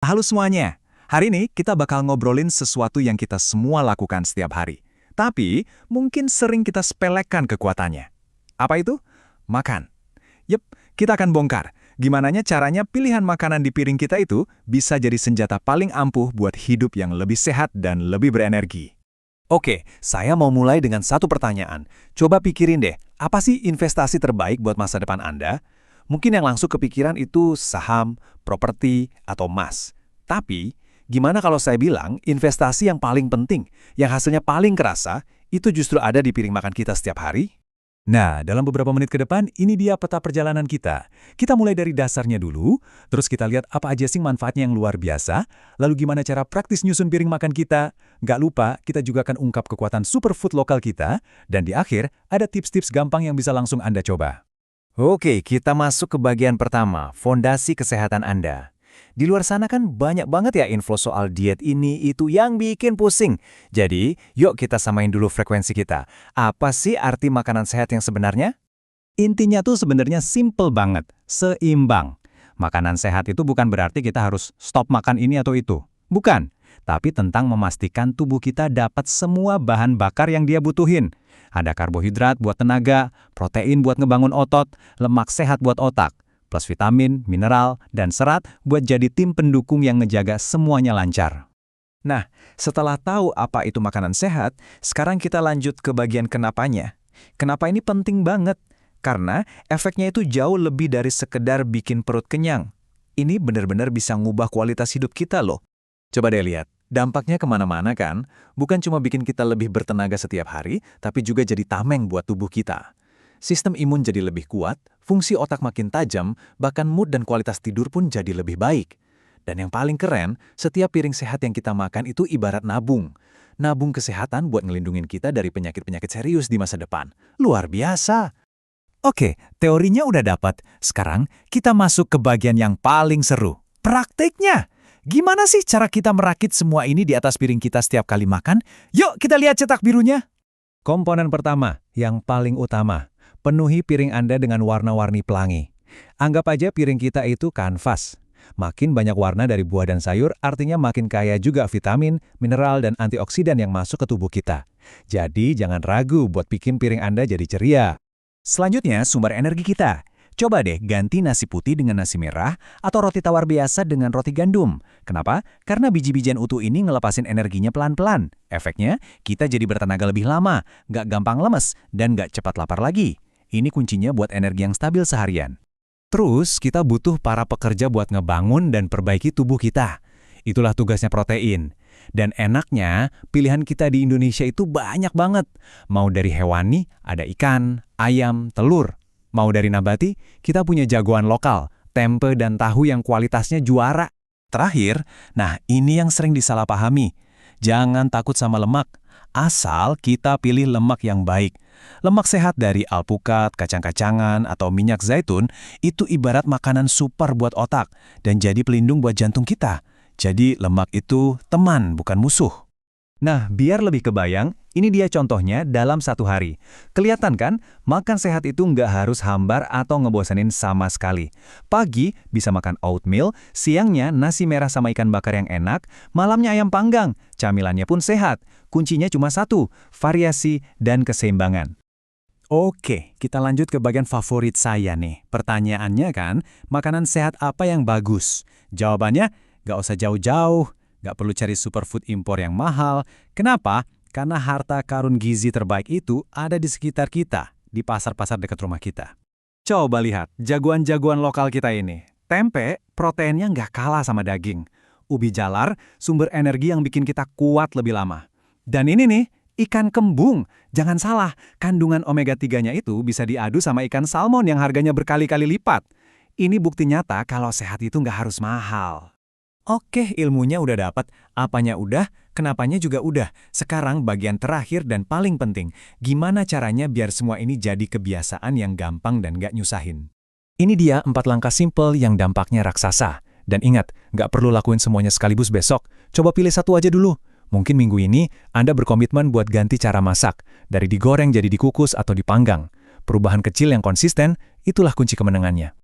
Halo semuanya, hari ini kita bakal ngobrolin sesuatu yang kita semua lakukan setiap hari. Tapi, mungkin sering kita sepelekan kekuatannya. Apa itu? Makan. Yep, kita akan bongkar. Gimananya caranya pilihan makanan di piring kita itu bisa jadi senjata paling ampuh buat hidup yang lebih sehat dan lebih berenergi. Oke, saya mau mulai dengan satu pertanyaan. Coba pikirin deh, apa sih investasi terbaik buat masa depan Anda? Mungkin yang langsung kepikiran itu saham, properti, atau emas. Tapi, gimana kalau saya bilang investasi yang paling penting, yang hasilnya paling kerasa, itu justru ada di piring makan kita setiap hari? Nah, dalam beberapa menit ke depan, ini dia peta perjalanan kita. Kita mulai dari dasarnya dulu, terus kita lihat apa aja sih manfaatnya yang luar biasa, lalu gimana cara praktis nyusun piring makan kita. Nggak lupa, kita juga akan ungkap kekuatan superfood lokal kita, dan di akhir, ada tips-tips gampang yang bisa langsung Anda coba. Oke, kita masuk ke bagian pertama, fondasi kesehatan Anda. Di luar sana kan banyak banget ya info soal diet ini itu yang bikin pusing. Jadi, yuk kita samain dulu frekuensi kita. Apa sih arti makanan sehat yang sebenarnya? Intinya tuh sebenarnya simple banget, seimbang. Makanan sehat itu bukan berarti kita harus stop makan ini atau itu. Bukan, tapi tentang memastikan tubuh kita dapat semua bahan bakar yang dia butuhin. Ada karbohidrat buat tenaga, protein buat ngebangun otot, lemak sehat buat otak, plus vitamin, mineral, dan serat buat jadi tim pendukung yang ngejaga semuanya lancar. Nah, setelah tahu apa itu makanan sehat, sekarang kita lanjut ke bagian kenapanya. Kenapa ini penting banget? Karena efeknya itu jauh lebih dari sekedar bikin perut kenyang. Ini benar-benar bisa ngubah kualitas hidup kita loh. Coba deh lihat, dampaknya kemana-mana kan? Bukan cuma bikin kita lebih bertenaga setiap hari, tapi juga jadi tameng buat tubuh kita. Sistem imun jadi lebih kuat, fungsi otak makin tajam, bahkan mood dan kualitas tidur pun jadi lebih baik. Dan yang paling keren, setiap piring sehat yang kita makan itu ibarat nabung. Nabung kesehatan buat ngelindungin kita dari penyakit-penyakit serius di masa depan. Luar biasa! Oke, teorinya udah dapat. Sekarang kita masuk ke bagian yang paling seru. Praktiknya! Gimana sih cara kita merakit semua ini di atas piring kita setiap kali makan? Yuk kita lihat cetak birunya! Komponen pertama, yang paling utama. Penuhi piring Anda dengan warna-warni pelangi. Anggap aja piring kita itu kanvas. Makin banyak warna dari buah dan sayur, artinya makin kaya juga vitamin, mineral, dan antioksidan yang masuk ke tubuh kita. Jadi jangan ragu buat bikin piring Anda jadi ceria. Selanjutnya, sumber energi kita. Coba deh ganti nasi putih dengan nasi merah atau roti tawar biasa dengan roti gandum. Kenapa? Karena biji-bijian utuh ini ngelepasin energinya pelan-pelan. Efeknya, kita jadi bertenaga lebih lama, nggak gampang lemes, dan nggak cepat lapar lagi. Ini kuncinya buat energi yang stabil seharian. Terus, kita butuh para pekerja buat ngebangun dan perbaiki tubuh kita. Itulah tugasnya protein. Dan enaknya, pilihan kita di Indonesia itu banyak banget. Mau dari hewani, ada ikan, ayam, telur. Mau dari nabati, kita punya jagoan lokal, tempe dan tahu yang kualitasnya juara. Terakhir, nah ini yang sering disalahpahami. Jangan takut sama lemak, asal kita pilih lemak yang baik. Lemak sehat dari alpukat, kacang-kacangan, atau minyak zaitun itu ibarat makanan super buat otak dan jadi pelindung buat jantung kita. Jadi lemak itu teman, bukan musuh. Nah, biar lebih kebayang, ini dia contohnya dalam satu hari. Kelihatan kan, makan sehat itu nggak harus hambar atau ngebosenin sama sekali. Pagi bisa makan oatmeal, siangnya nasi merah sama ikan bakar yang enak, malamnya ayam panggang, camilannya pun sehat. Kuncinya cuma satu, variasi dan keseimbangan. Oke, kita lanjut ke bagian favorit saya nih. Pertanyaannya kan, makanan sehat apa yang bagus? Jawabannya, nggak usah jauh-jauh. Nggak perlu cari superfood impor yang mahal. Kenapa? Karena harta karun gizi terbaik itu ada di sekitar kita, di pasar-pasar dekat rumah kita. Coba lihat, jagoan-jagoan lokal kita ini. Tempe, proteinnya nggak kalah sama daging. Ubi jalar, sumber energi yang bikin kita kuat lebih lama. Dan ini nih, ikan kembung. Jangan salah, kandungan omega 3-nya itu bisa diadu sama ikan salmon yang harganya berkali-kali lipat. Ini bukti nyata kalau sehat itu nggak harus mahal. Oke, ilmunya udah dapat, apanya udah, kenapanya juga udah. Sekarang bagian terakhir dan paling penting, gimana caranya biar semua ini jadi kebiasaan yang gampang dan gak nyusahin. Ini dia 4 langkah simple yang dampaknya raksasa. Dan ingat, gak perlu lakuin semuanya sekaligus besok. Coba pilih satu aja dulu. Mungkin minggu ini, Anda berkomitmen buat ganti cara masak, dari digoreng jadi dikukus atau dipanggang. Perubahan kecil yang konsisten, itulah kunci kemenangannya.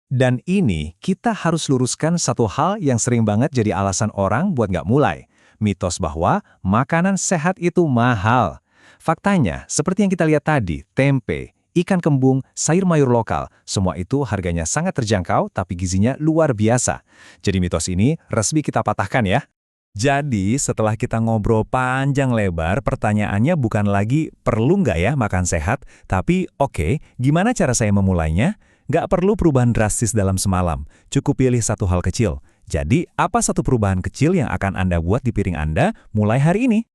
Dan ini kita harus luruskan satu hal yang sering banget jadi alasan orang buat nggak mulai. Mitos bahwa makanan sehat itu mahal. Faktanya, seperti yang kita lihat tadi, tempe, ikan kembung, sayur mayur lokal, semua itu harganya sangat terjangkau tapi gizinya luar biasa. Jadi mitos ini resmi kita patahkan ya. Jadi setelah kita ngobrol panjang lebar, pertanyaannya bukan lagi perlu nggak ya makan sehat, tapi oke, gimana cara saya memulainya? Nggak perlu perubahan drastis dalam semalam, cukup pilih satu hal kecil. Jadi, apa satu perubahan kecil yang akan Anda buat di piring Anda mulai hari ini?